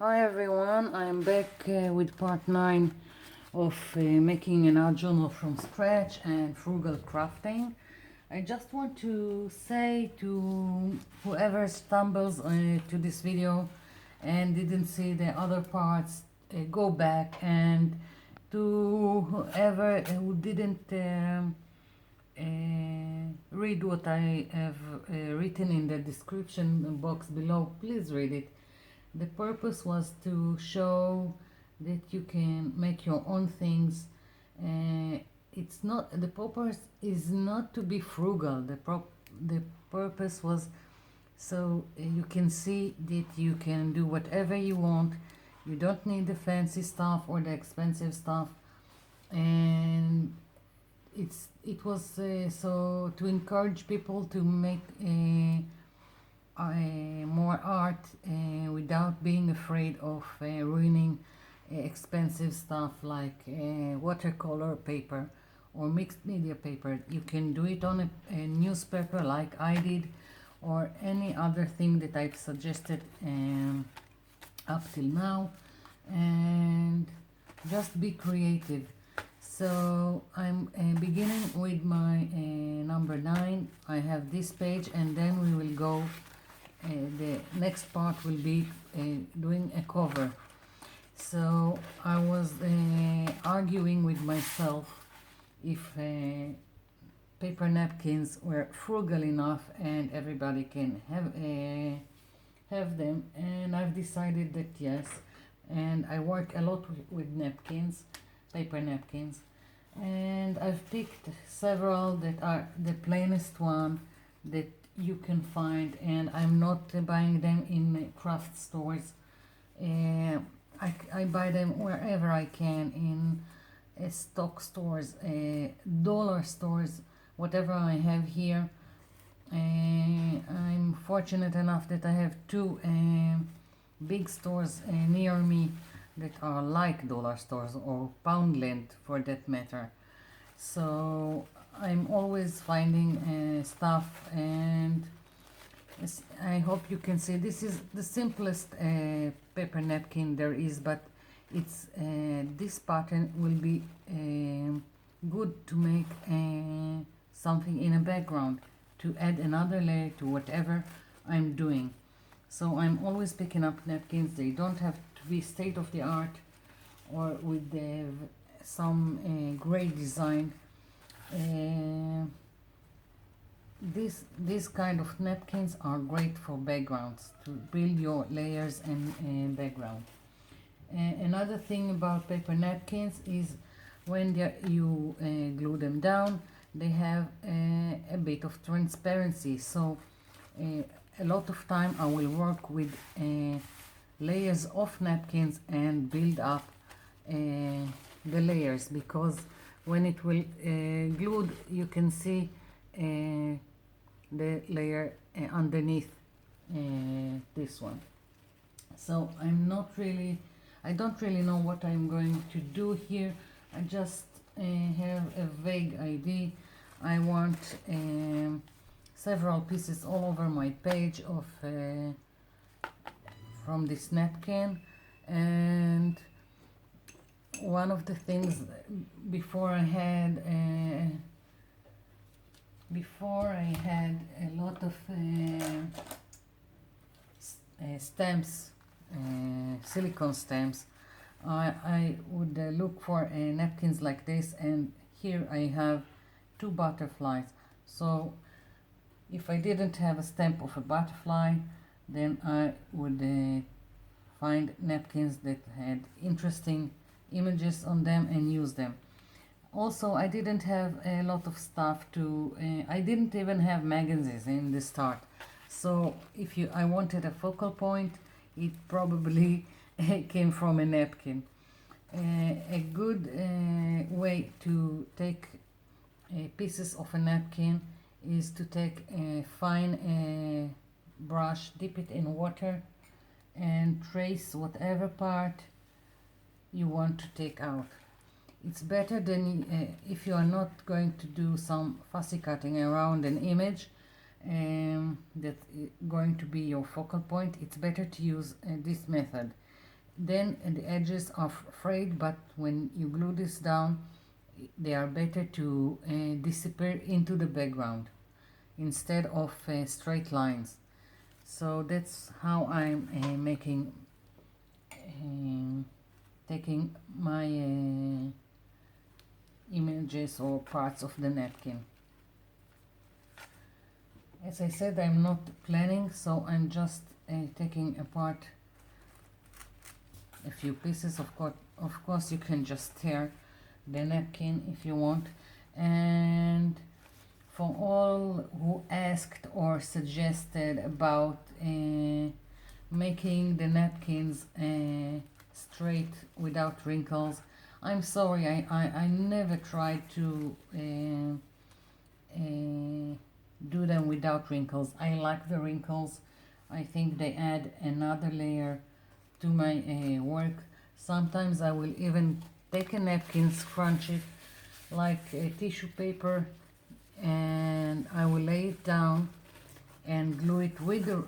Hi everyone, I'm back with part 9 of making an art journal from scratch and frugal crafting. I just want to say to whoever stumbles to this video and didn't see the other parts, go back, and to whoever who didn't read what I have written in the description box below, please read it. The purpose was to show that you can make your own things. It's not, the purpose is not to be frugal. The purpose was so you can see that you can do whatever you want. You don't need the fancy stuff or the expensive stuff, and it was so to encourage people to make more art without being afraid of ruining expensive stuff like watercolor paper or mixed media paper. You can do it on a newspaper like I did, or any other thing that I've suggested up till now, and just be creative. So I'm beginning with my number 9. I have this page, and then we will go, the next part will be doing a cover. So I was arguing with myself if paper napkins were frugal enough and everybody can have them, and I've decided that yes. And I work a lot with napkins, paper napkins, and I've picked several that are the plainest one that you can find, and I'm not buying them in craft stores. I buy them wherever I can, in stock stores, dollar stores, whatever I have here. I'm fortunate enough that I have two big stores near me that are like dollar stores, or Poundland for that matter. So I'm always finding stuff, and I hope you can see this is the simplest paper napkin there is, but it's this pattern will be good to make something in a background, to add another layer to whatever I'm doing. So I'm always picking up napkins. They don't have to be state of the art or with some great design. These kind of napkins are great for backgrounds, to build your layers and background. Another thing about paper napkins is when you glue them down, they have a bit of transparency. So a lot of time I will work with layers of napkins and build up the layers, because when it will glued, you can see the layer underneath this one. So I don't really know what I'm going to do here. I just have a vague idea. I want several pieces all over my page of from this napkin. And one of the things, before I had a lot of stamps, silicone stamps. I would look for napkins like this, and here I have two butterflies. So if I didn't have a stamp of a butterfly, then I would find napkins that had interesting images on them and use them. Also, I didn't have a lot of stuff to, I didn't even have magazines in the start. So if I wanted a focal point, it probably came from a napkin. A good way to take pieces of a napkin is to take a fine brush, dip it in water, and trace whatever part you want to take out. It's better than if you are not going to do some fussy cutting around an image that's going to be your focal point. It's better to use this method. then the edges are frayed, but when you glue this down, they are better to disappear into the background instead of straight lines. So that's how I'm making taking my images or parts of the napkin. As I said, I'm not planning, so I'm just taking apart a few pieces. Of course, you can just tear the napkin if you want. And for all who asked or suggested about making the napkins straight without wrinkles, I'm sorry, I never tried to do them without wrinkles. I like the wrinkles. I think they add another layer to my work. Sometimes I will even take a napkin, scrunch it like a tissue paper, and I will lay it down and glue it with a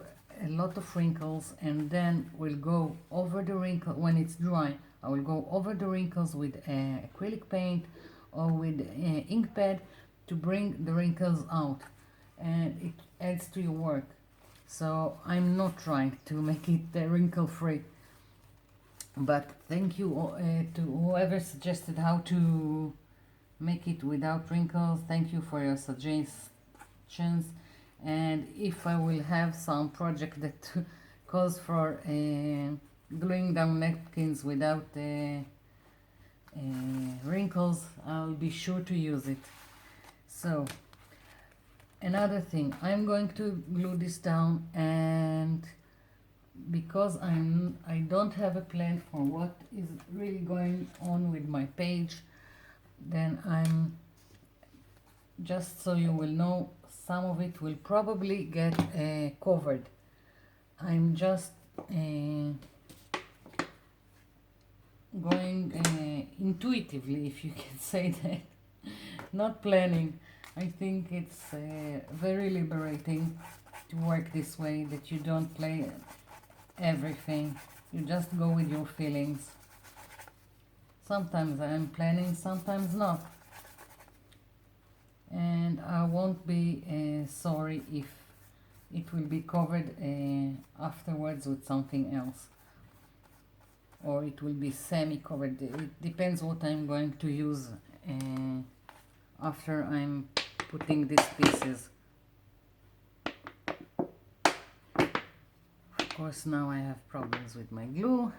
lot of wrinkles, and then we'll go over the wrinkle when it's dry. I will go over the wrinkles with acrylic paint or with ink pad to bring the wrinkles out, and it adds to your work. So I'm not trying to make it wrinkle free, but thank you to whoever suggested how to make it without wrinkles. Thank you for your suggestions. And if I will have some project that calls for gluing down napkins without wrinkles, I'll be sure to use it. So another thing, I'm going to glue this down, and because I don't have a plan for what is really going on with my page, then I'm just so you will know, some of it will probably get covered. I'm just going intuitively, if you can say that, not planning. I think it's very liberating to work this way, that you don't plan everything, you just go with your feelings. Sometimes I'm planning, sometimes not, and I won't be sorry if it will be covered afterwards with something else, or it will be semi-covered. It depends what I'm going to use after I'm putting these pieces. Of course, now I have problems with my glue.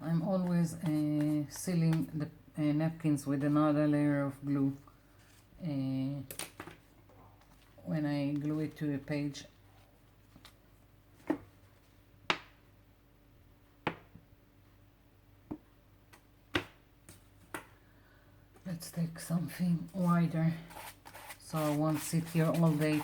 I'm always sealing the napkins with another layer of glue when I glue it to a page. Let's take something wider so I won't sit here all day.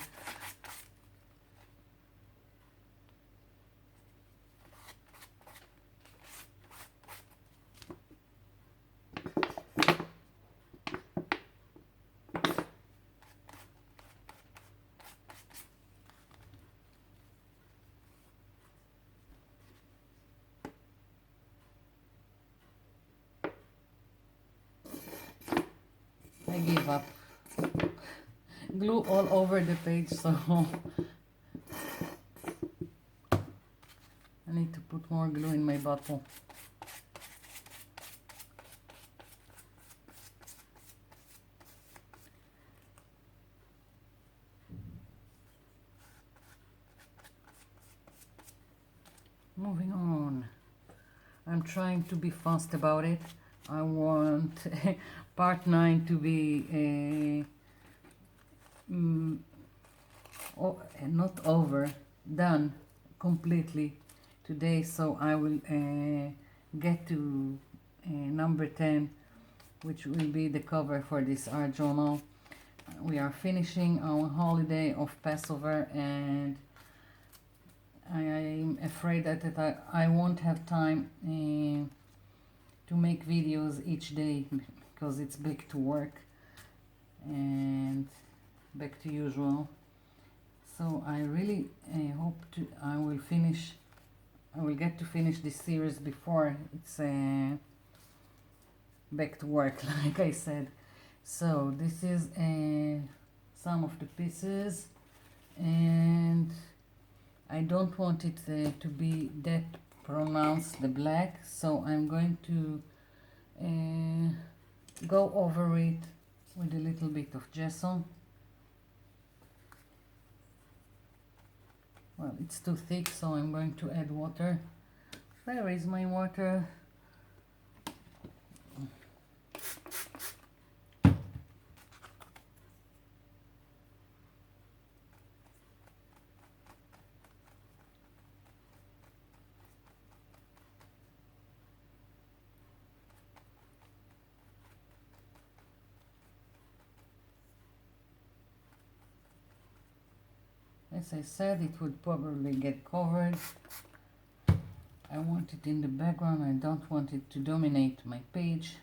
I give up. Glue all over the page, so I need to put more glue in my bottle. Moving on. I'm trying to be fast about it. I want part 9 to be not over, done completely today, so I will get to number 10, which will be the cover for this art journal. We are finishing our holiday of Passover, and I'm afraid that I won't have time to make videos each day because it's back to work and back to usual. So I really hope I will get to finish this series before it's back to work, like I said. So this is some of the pieces, and I don't want it to be that pronounced, the black, so I'm going to go over it with a little bit of gesso. Well, it's too thick, so I'm going to add water. Where is my water? As I said, it would probably get covered. I want it in the background. I don't want it to dominate my page.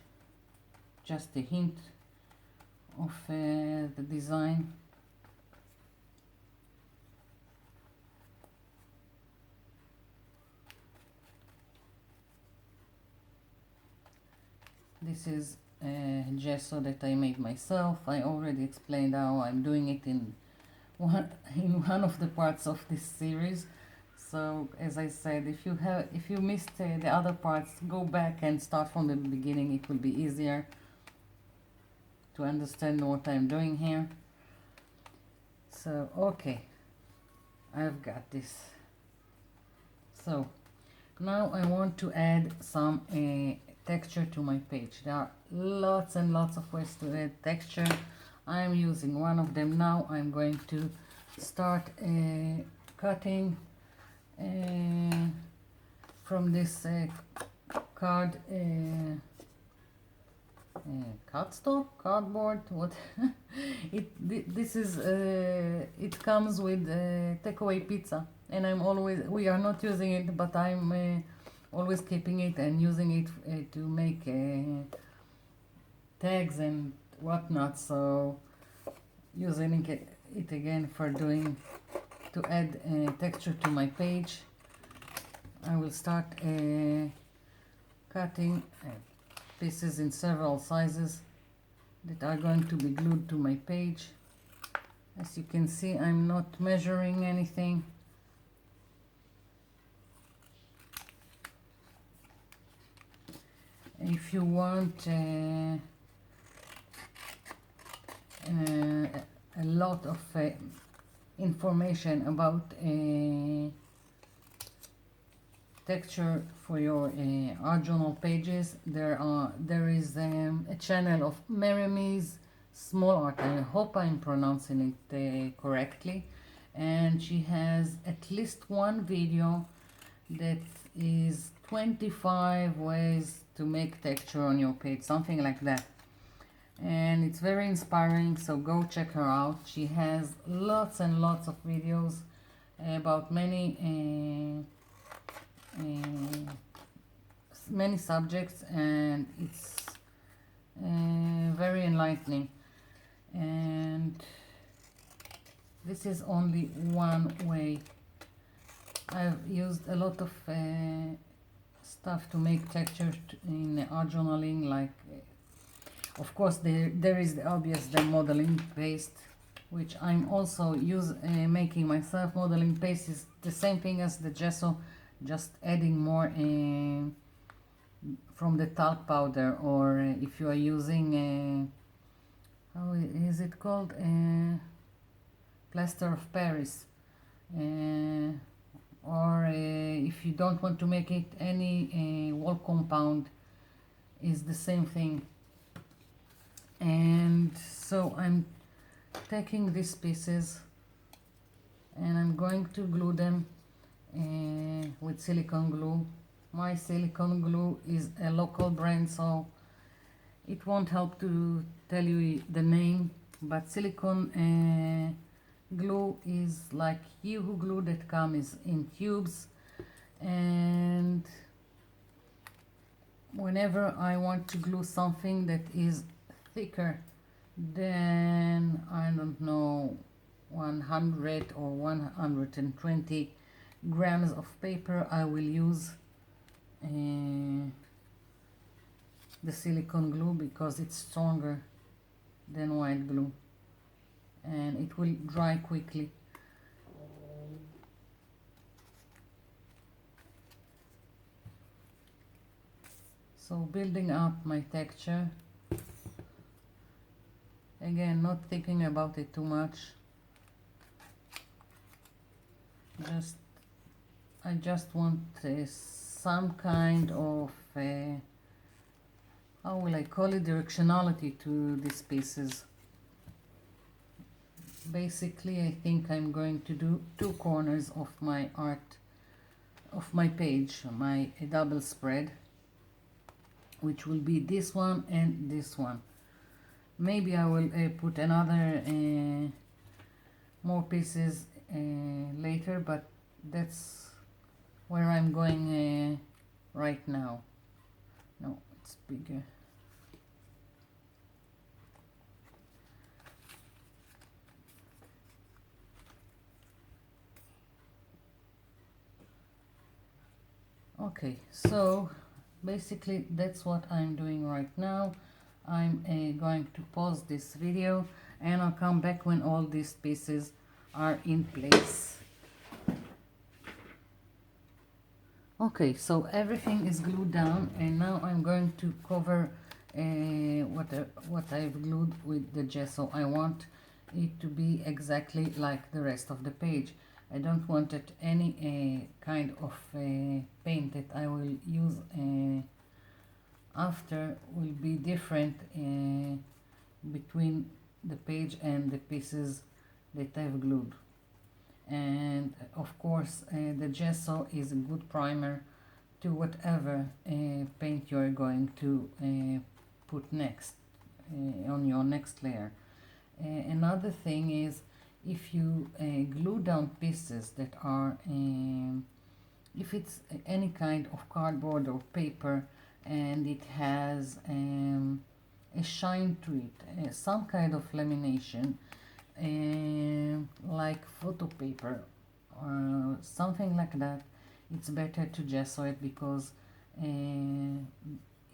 Just a hint of the design. This is gesso that I made myself. I already explained how I'm doing it in one of the parts of this series. So as I said, if you missed the other parts, go back and start from the beginning. It will be easier to understand what I'm doing here. So okay, I've got this. So now I want to add some texture to my page. There are lots and lots of ways to add texture. I'm using one of them now. I'm going to start cutting from this cardboard. What? This is it comes with takeaway pizza, and we are not using it, but I'm always keeping it and using it to make tags and whatnot. So using it again to add texture to my page. I will start cutting pieces in several sizes that are going to be glued to my page. As you can see, I'm not measuring anything. If you want a lot of information about texture for your art journal pages, there is a channel of Meremi's Small Art. I hope I'm pronouncing it correctly, and she has at least one video that is 25 ways to make texture on your page, something like that, and it's very inspiring, so go check her out. She has lots and lots of videos about many subjects, and it's very enlightening. And this is only one way. I've used a lot of stuff to make texture in art journaling, like of course there is the obvious, the modeling paste, which I'm also making myself. Modeling paste is the same thing as the gesso, just adding more from the talc powder, or if you are using how is it called, plaster of Paris, or if you don't want to make it any wall compound, is the same thing. And so I'm taking these pieces and I'm going to glue them with silicone glue. My silicone glue is a local brand, so it won't help to tell you the name, but silicone glue is like Yoo-hoo glue that comes in tubes, and whenever I want to glue something that is thicker than, I don't know, 100 or 120 grams of paper, I will use the silicone glue because it's stronger than white glue and it will dry quickly. So building up my texture, again not thinking about it too much, I just want some kind of how will I call it, directionality to these pieces. Basically I think I'm going to do two corners of my page, my double spread, which will be this one and this one. Maybe I will put another more pieces later, but that's where I'm going right now. No, it's bigger. Okay, so basically that's what I'm doing right now. I'm going to pause this video and I'll come back when all these pieces are in place. Okay, so everything is glued down and now I'm going to cover what I've glued with the gesso. I want it to be exactly like the rest of the page. I don't want it any kind of paint that I will use after will be different between the page and the pieces that I've glued. And of course the gesso is a good primer to whatever paint you're going to put next on your next layer. Another thing is, if you glue down pieces that are if it's any kind of cardboard or paper and it has a shine to it, some kind of lamination, like photo paper or something like that, it's better to gesso it, because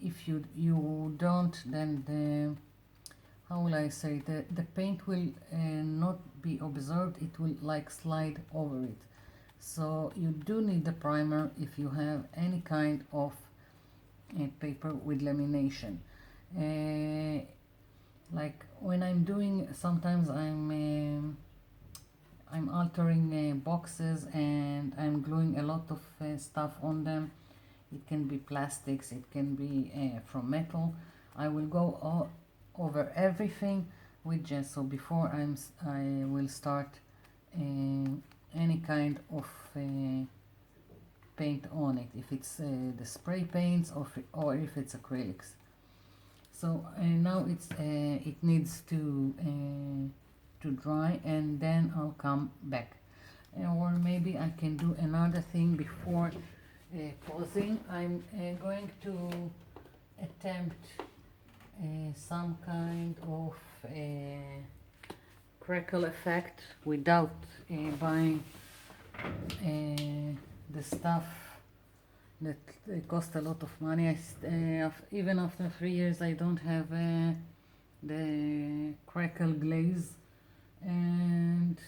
if you don't, then how will I say, the paint will not be observed, it will like slide over it. So you do need the primer if you have any kind of paper with lamination. Like when I'm doing, sometimes I'm altering boxes and I'm gluing a lot of stuff on them. It can be plastics, it can be from metal. I will go over everything with gesso before I will start any kind of paint on it, if it's the spray paints or if it's acrylics. So now it needs to dry, and then I'll come back, or maybe I can do another thing before pausing. I'm going to attempt some kind of crackle effect without buying the stuff that cost a lot of money. Even after 3 years I don't have the crackle glaze, and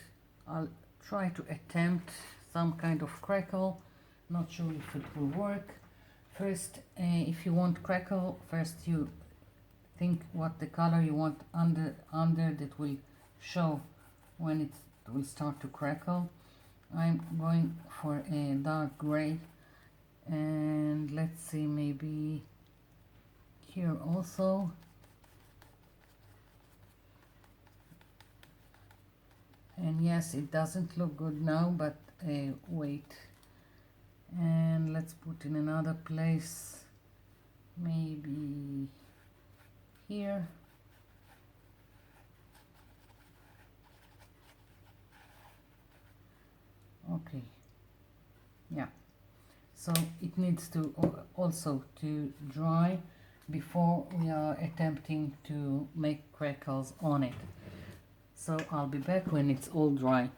I'll try to attempt some kind of crackle. Not sure if it will work. First, if you want crackle, first you think what the color you want under that will show when it will start to crackle. I'm going for a dark gray, and let's see, maybe here also. And yes, it doesn't look good now, but wait, and let's put in another place, maybe here. Okay, yeah, so it needs to also to dry before we are attempting to make crackles on it. So I'll be back when it's all dry.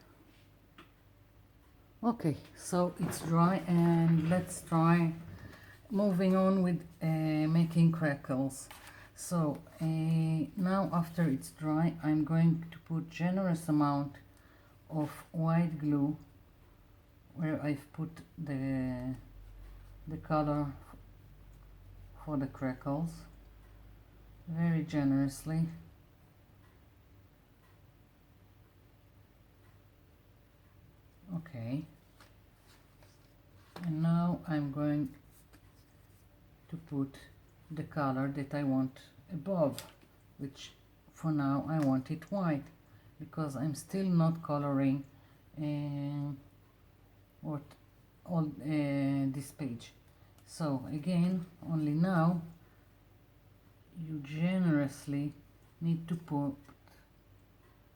Okay, so it's dry, and let's try moving on with making crackles. So now after it's dry, I'm going to put generous amount of white glue where I've put the color for the crackles, very generously. Okay, and now I'm going to put the color that I want above, which for now I want it white, because I'm still not coloring this page. So again, only now you generously need to put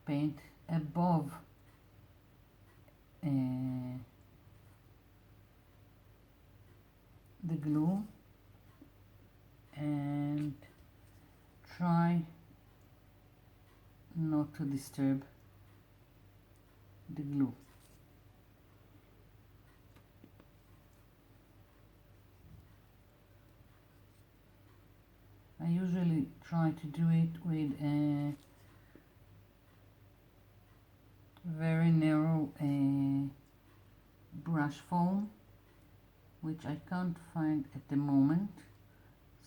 paint above the glue, and try not to disturb the glue. I usually try to do it with a very narrow brush foam, which I can't find at the moment,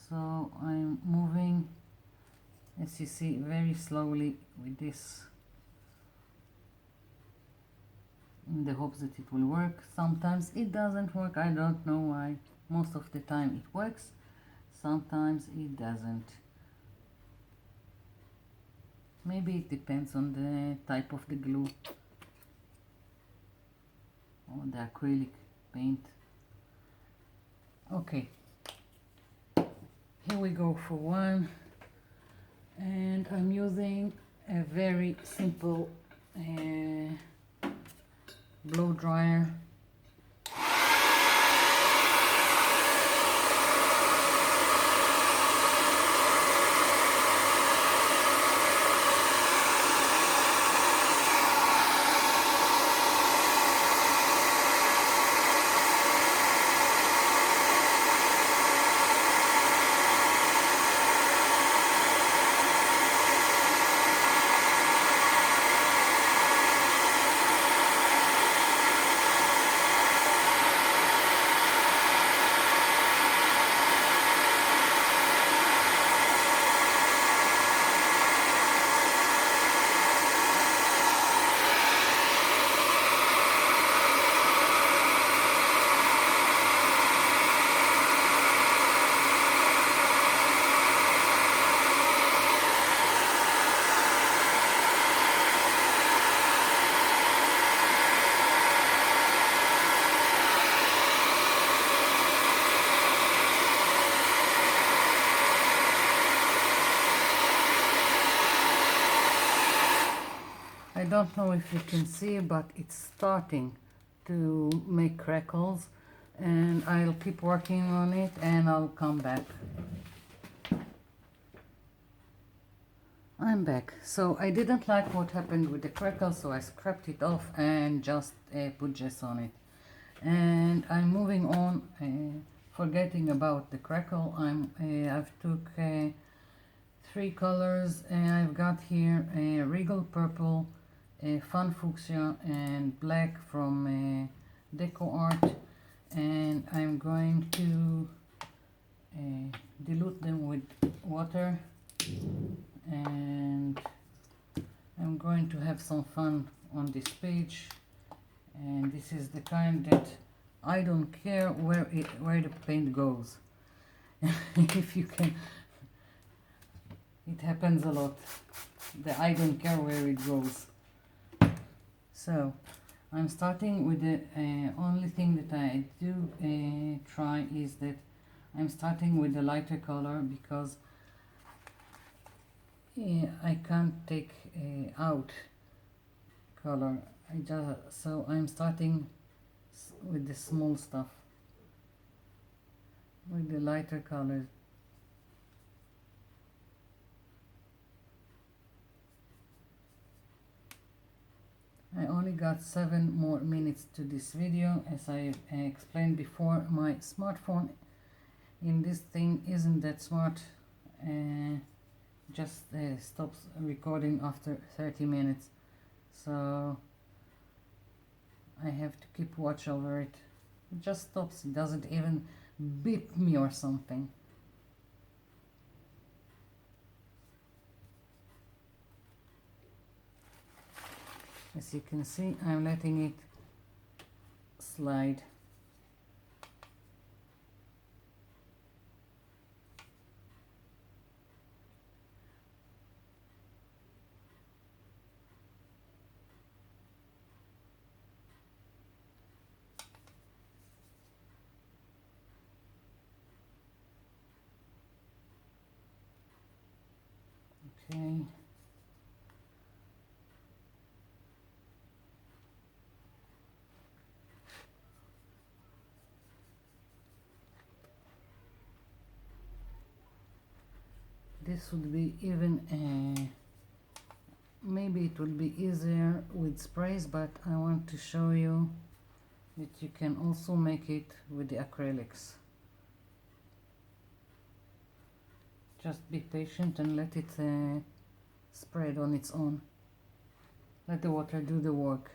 so I'm moving, as you see, very slowly with this in the hopes that it will work. Sometimes it doesn't work, I don't know why. Most of the time it works, sometimes it doesn't. Maybe it depends on the type of the glue or the acrylic paint. Okay, here we go for one, and I'm using a very simple blow dryer. I don't know if you can see, but it's starting to make crackles, and I'll keep working on it and I'll come back. I'm back. So I didn't like what happened with the crackles, so I scraped it off and just put gesso on it. And I'm moving on, forgetting about the crackle. I've took 3 colors, and I've got here a regal purple, a fun fuchsia, and black from Deco Art, and I'm going to dilute them with water, and I'm going to have some fun on this page. And this is the kind that I don't care where the paint goes. If you can, it happens a lot. I don't care where it goes. So I'm starting with the only thing that I do try is that I'm starting with the lighter color, because I can't take out color. So I'm starting with the small stuff. with the lighter colors. I only got 7 more minutes to this video. As I explained before, my smartphone in this thing isn't that smart. Just stops recording after 30 minutes, so I have to keep watch over it. It just stops. It doesn't even beep me or something. As you can see, I'm letting it slide. Okay. This would be even, maybe it would be easier with sprays, but I want to show you that you can also make it with the acrylics. Just be patient and let it spread on its own. Let the water do the work.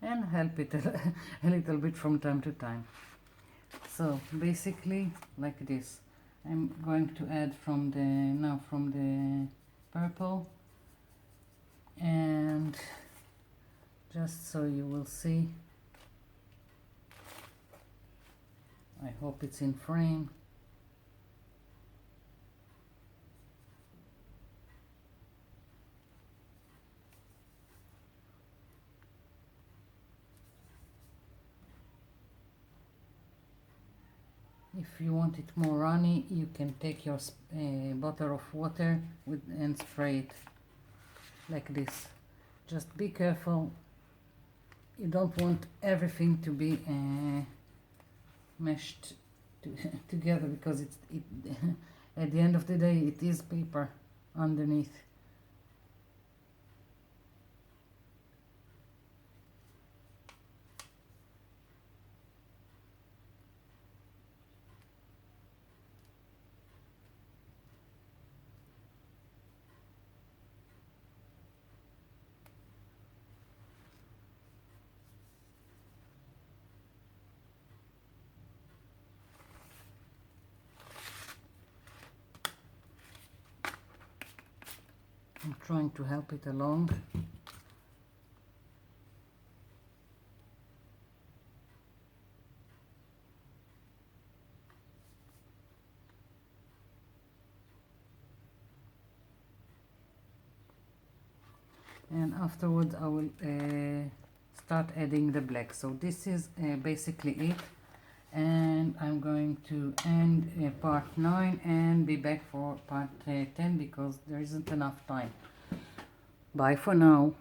And help it a little bit from time to time. So basically like this. I'm going to add from the purple, and just so you will see. I hope it's in frame. If you want it more runny, you can take your bottle of water and spray it like this. Just be careful. You don't want everything to be meshed together, because it at the end of the day it is paper underneath. I'm trying to help it along. And afterwards I will start adding the black. So this is basically it, and I'm going to end part 9 and be back for part 10 because there isn't enough time. Bye for now.